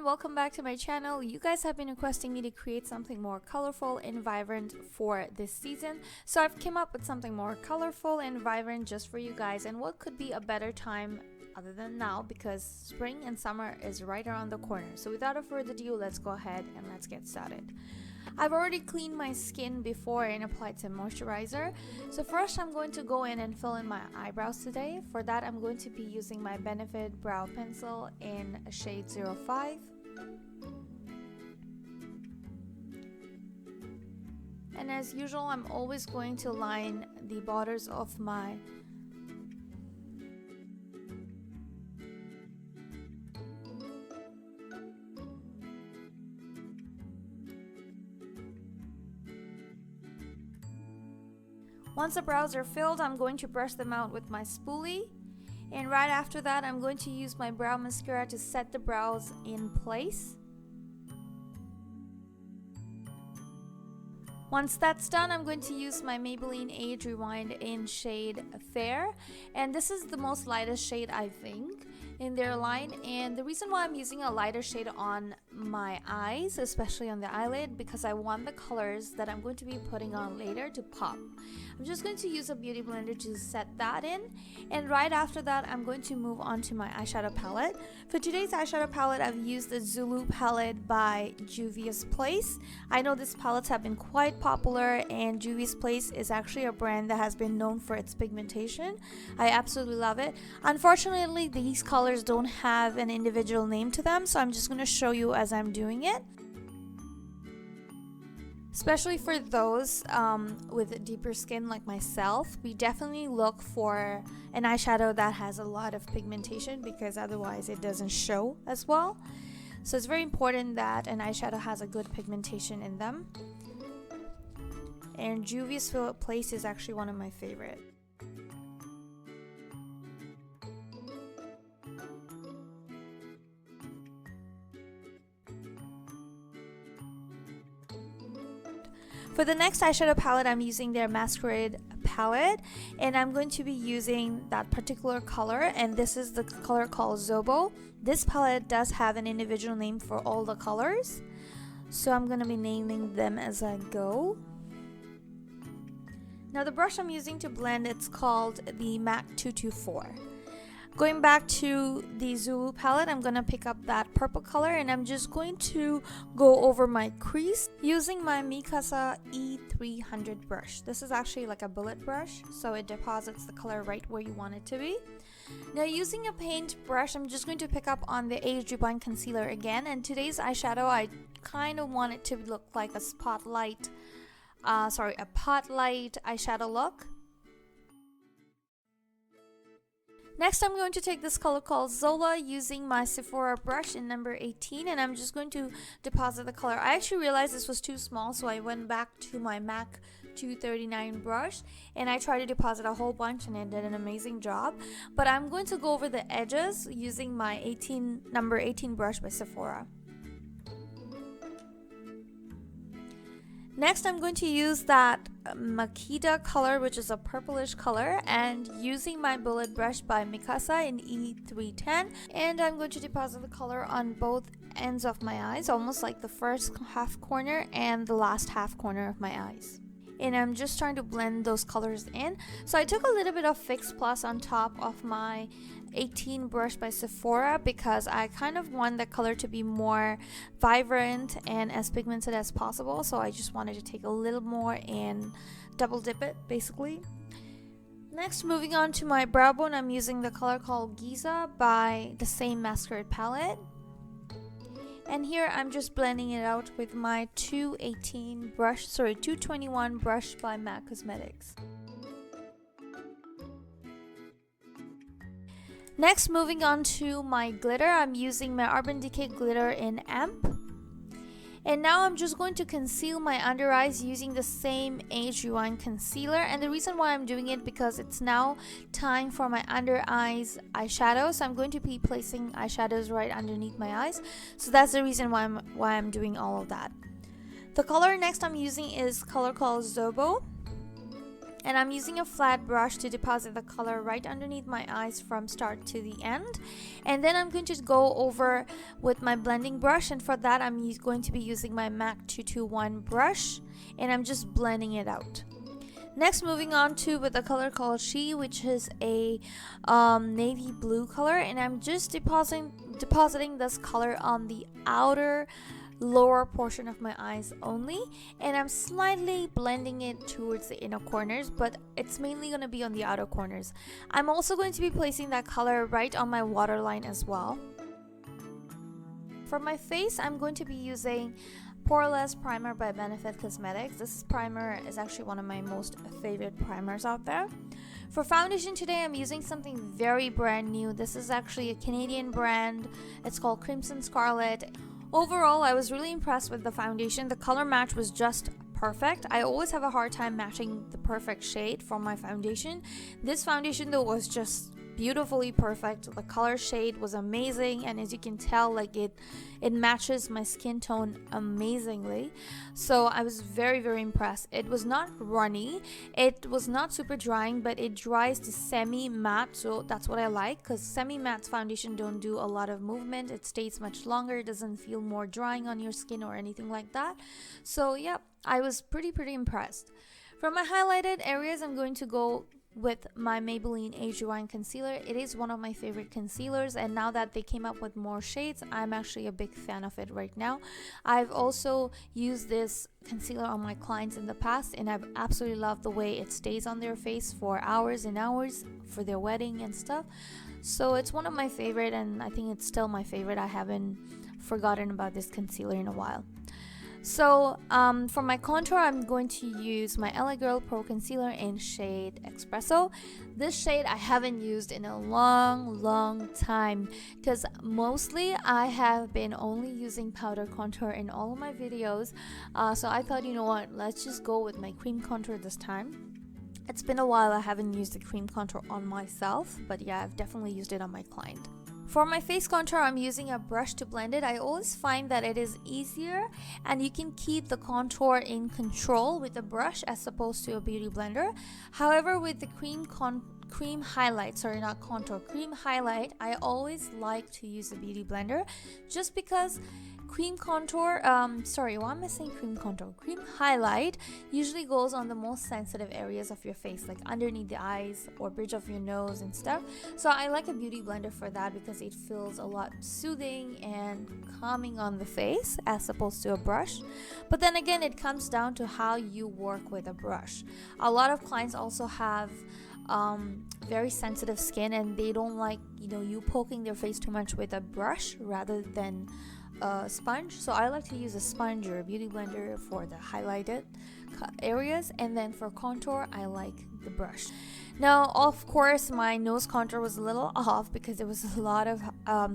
welcome back to my channel. You guys have been requesting me to create something more colorful and vibrant for this season, so I've come up with something more colorful and vibrant just for you guys. And what could be a better time other than now, because spring and summer is right around the corner. So without further ado, let's go ahead and let's get started. I've already cleaned my skin before and applied some moisturizer. So first I'm going to go in and fill in my eyebrows today. For that I'm going to be using my Benefit Brow Pencil in shade 05. And as usual, I'm always going to line the borders of my Once the brows are filled, I'm going to brush them out with my spoolie. And right after that, I'm going to use my brow mascara to set the brows in place. Once that's done, I'm going to use my Maybelline Age Rewind in shade Fair. And this is the most lightest shade, I think, in their line. And the reason why I'm using a lighter shade on my eyes, especially on the eyelid, because I want the colors that I'm going to be putting on later to pop. I'm just going to use a beauty blender to set that in. And right after that, I'm going to move on to my eyeshadow palette. For today's eyeshadow palette, I've used the Zulu palette by Juvia's Place. I know these palettes have been quite popular, and Juvia's Place is actually a brand that has been known for its pigmentation. I absolutely love it. Unfortunately, these colors don't have an individual name to them, so I'm just going to show you as I'm doing it. Especially for those with deeper skin like myself, we definitely look for an eyeshadow that has a lot of pigmentation, because otherwise it doesn't show as well. So it's very important that an eyeshadow has a good pigmentation in them. And Juvia's Place is actually one of my favorite. For the next eyeshadow palette, I'm using their Masquerade Palette, and I'm going to be using that particular color, and this is the color called Zobo. This palette does have an individual name for all the colors, so I'm going to be naming them as I go. Now the brush I'm using to blend, it's called the MAC 224. Going back to the Zulu palette, I'm going to pick up that purple color, and I'm just going to go over my crease using my Mikasa E300 brush. This is actually like a bullet brush, so it deposits the color right where you want it to be. Now using a paint brush, I'm just going to pick up on the Age Rewind concealer again, and today's eyeshadow, I kind of want it to look like a spotlight, a potlight eyeshadow look. Next, I'm going to take this color called Zola using my Sephora brush in number 18, and I'm just going to deposit the color. I actually realized this was too small, so I went back to my MAC 239 brush and I tried to deposit a whole bunch, and it did an amazing job. But I'm going to go over the edges using my number 18 brush by Sephora. Next, I'm going to use that Makita color, which is a purplish color, and using my bullet brush by Mikasa in E310, and I'm going to deposit the color on both ends of my eyes, almost like the first half corner and the last half corner of my eyes. And I'm just trying to blend those colors in. So I took a little bit of Fix Plus on top of my 18 brush by Sephora, because I kind of want the color to be more vibrant and as pigmented as possible. So I just wanted to take a little more and double dip it basically. Next, moving on to my brow bone, I'm using the color called Giza by the same Masquerade palette. And here I'm just blending it out with my 221 brush by MAC Cosmetics. Next, moving on to my glitter, I'm using my Urban Decay glitter in Amp. And now I'm just going to conceal my under eyes using the same Age Rewind concealer. And the reason why I'm doing it, because it's now time for my under eyes eyeshadow. So I'm going to be placing eyeshadows right underneath my eyes. So that's the reason why I'm doing all of that. The color next I'm using is color called Zobo. And I'm using a flat brush to deposit the color right underneath my eyes from start to the end. And then I'm going to go over with my blending brush, and for that I'm going to be using my MAC 221 brush, and I'm just blending it out. Next, moving on to with a color called She, which is a navy blue color, and I'm just depositing this color on the outer lower portion of my eyes only, and I'm slightly blending it towards the inner corners, but it's mainly going to be on the outer corners. I'm also going to be placing that color right on my waterline as well. For my face, I'm going to be using Poreless Primer by Benefit Cosmetics. This primer is actually one of my most favorite primers out there. For foundation today, I'm using something very brand new. This is actually a Canadian brand. It's called Crimson Scarlet. Overall, I was really impressed with the foundation. The color match was just perfect. I always have a hard time matching the perfect shade for my foundation. This foundation though was just beautifully perfect. The color shade was amazing, and as you can tell, like it matches my skin tone amazingly. So I was very impressed. It was not runny, it was not super drying, but it dries to semi-matte, so that's what I like, because semi-matte foundation don't do a lot of movement. It stays much longer, it doesn't feel more drying on your skin or anything like that. So yeah, I was pretty impressed. For my highlighted areas, I'm going to go with my Maybelline Age Rewind Concealer. It is one of my favorite concealers, and now that they came up with more shades, I'm actually a big fan of it right now. I've also used this concealer on my clients in the past, and I've absolutely loved the way it stays on their face for hours and hours for their wedding and stuff. So it's one of my favorite, and I think it's still my favorite. I haven't forgotten about this concealer in a while. So for my contour, I'm going to use my LA Girl Pro Concealer in shade Expresso. This shade I haven't used in a long time, because mostly I have been only using powder contour in all of my videos. So I thought, you know what, let's just go with my cream contour this time. It's been a while I haven't used the cream contour on myself, but yeah, I've definitely used it on my client. For my face contour, I'm using a brush to blend it. I always find that it is easier and you can keep the contour in control with a brush as opposed to a beauty blender. However, with the cream highlight, I always like to use a beauty blender, just because cream highlight usually goes on the most sensitive areas of your face, like underneath the eyes or bridge of your nose and stuff. So I like a beauty blender for that, because it feels a lot soothing and calming on the face as opposed to a brush. But then again, it comes down to how you work with a brush. A lot of clients also have very sensitive skin, and they don't like, you poking their face too much with a brush rather than a sponge. So I like to use a sponge or a beauty blender for the highlighted areas, and then for contour I like the brush. Now, of course, my nose contour was a little off because there was a lot of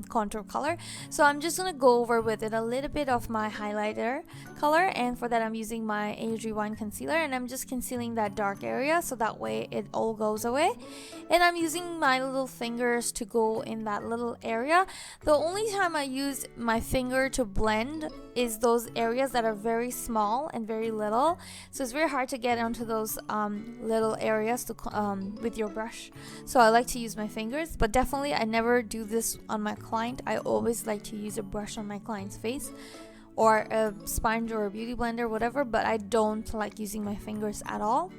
contour color, so I'm just gonna go over with it a little bit of my highlighter color, and for that I'm using my Age Rewind concealer, and I'm just concealing that dark area so that way it all goes away. And I'm using my little fingers to go in that little area. The only time I use my finger to blend is those areas that are very small and very little, so it's very hard to get onto those little areas to with your brush. So I like to use my fingers, but definitely I never do this on my client. I always like to use a brush on my client's face, or a sponge or a beauty blender, whatever, but I don't like using my fingers at all.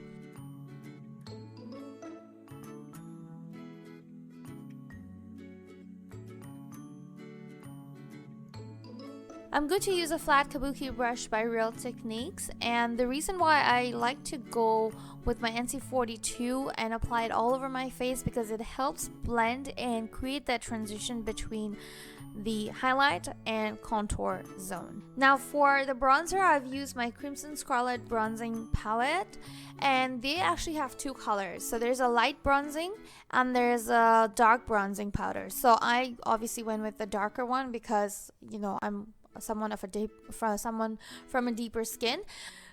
I'm going to use a flat kabuki brush by Real Techniques, and the reason why I like to go with my NC42 and apply it all over my face, because it helps blend and create that transition between the highlight and contour zone. Now for the bronzer, I've used my Crimson Scarlet bronzing palette, and they actually have two colors. So there's a light bronzing and there's a dark bronzing powder. So I obviously went with the darker one because, I'm someone from a deeper skin.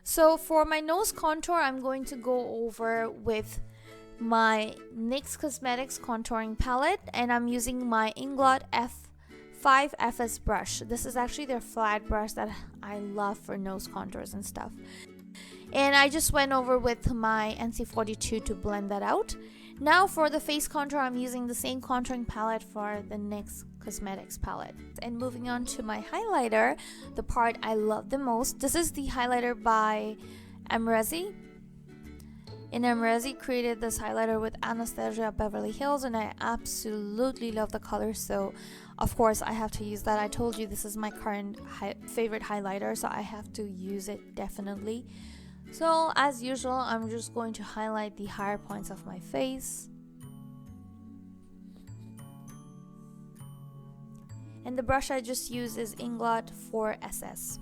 So for my nose contour, I'm going to go over with my NYX Cosmetics contouring palette, and I'm using my Inglot F5 FS brush. This is actually their flat brush that I love for nose contours and stuff. And I just went over with my NC42 to blend that out. Now for the face contour, I'm using the same contouring palette for the NYX Cosmetics palette. And moving on to my highlighter, the part I love the most. This is the highlighter by MakeupbyAzmeree. And MakeupbyAzmeree created this highlighter with Anastasia Beverly Hills, and I absolutely love the color, so of course I have to use that. I told you this is my current favorite highlighter, so I have to use it definitely. So as usual, I'm just going to highlight the higher points of my face. And the brush I just used is Inglot 4SS.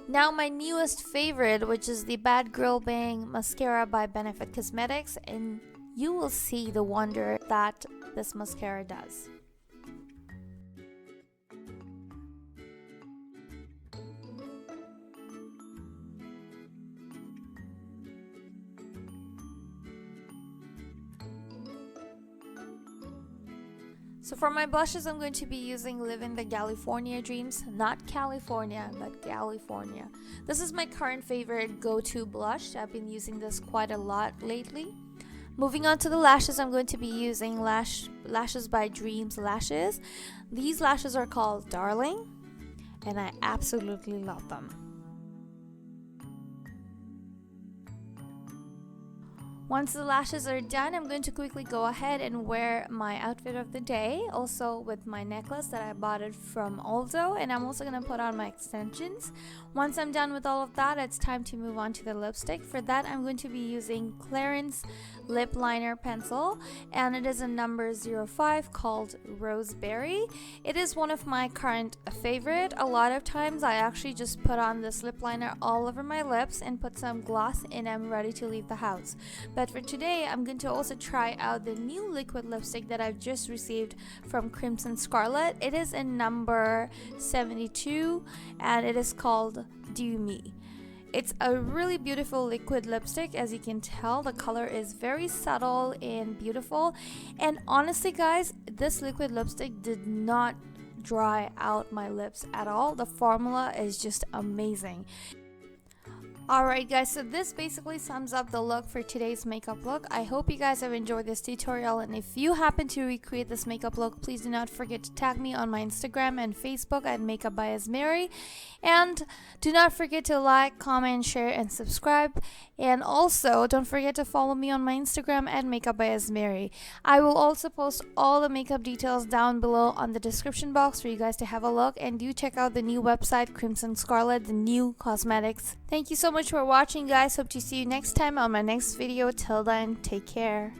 Now my newest favorite, which is the Bad Girl Bang Mascara by Benefit Cosmetics, and you will see the wonder that this mascara does. So for my blushes, I'm going to be using Living the Galifornia Dreams, not California, but Galifornia. This is my current favorite go-to blush. I've been using this quite a lot lately. Moving on to the lashes, I'm going to be using Lashes by Dreams Lashes. These lashes are called Darling, and I absolutely love them. Once the lashes are done, I'm going to quickly go ahead and wear my outfit of the day, also with my necklace that I bought it from Aldo, and I'm also going to put on my extensions. Once I'm done with all of that, it's time to move on to the lipstick. For that, I'm going to be using Clarins lip liner pencil, and it is a number 05 called Roseberry. It is one of my current favorite. A lot of times I actually just put on this lip liner all over my lips and put some gloss, and I'm ready to leave the house. But for today, I'm going to also try out the new liquid lipstick that I've just received from Crimson Scarlet. It is in number 72, and it is called Do Me. It's a really beautiful liquid lipstick. As you can tell, the color is very subtle and beautiful. And honestly, guys, this liquid lipstick did not dry out my lips at all. The formula is just amazing. Alright guys, so this basically sums up the look for today's makeup look. I hope you guys have enjoyed this tutorial, and if you happen to recreate this makeup look, please do not forget to tag me on my Instagram and Facebook at MakeupbyAzmeree. And do not forget to like, comment, share, and subscribe. And also, don't forget to follow me on my Instagram at MakeupbyAzmeree. I will also post all the makeup details down below on the description box for you guys to have a look. And do check out the new website, Crimson Scarlet, the new cosmetics. Thank you so much for watching, guys. Hope to see you next time on my next video. Till then, take care.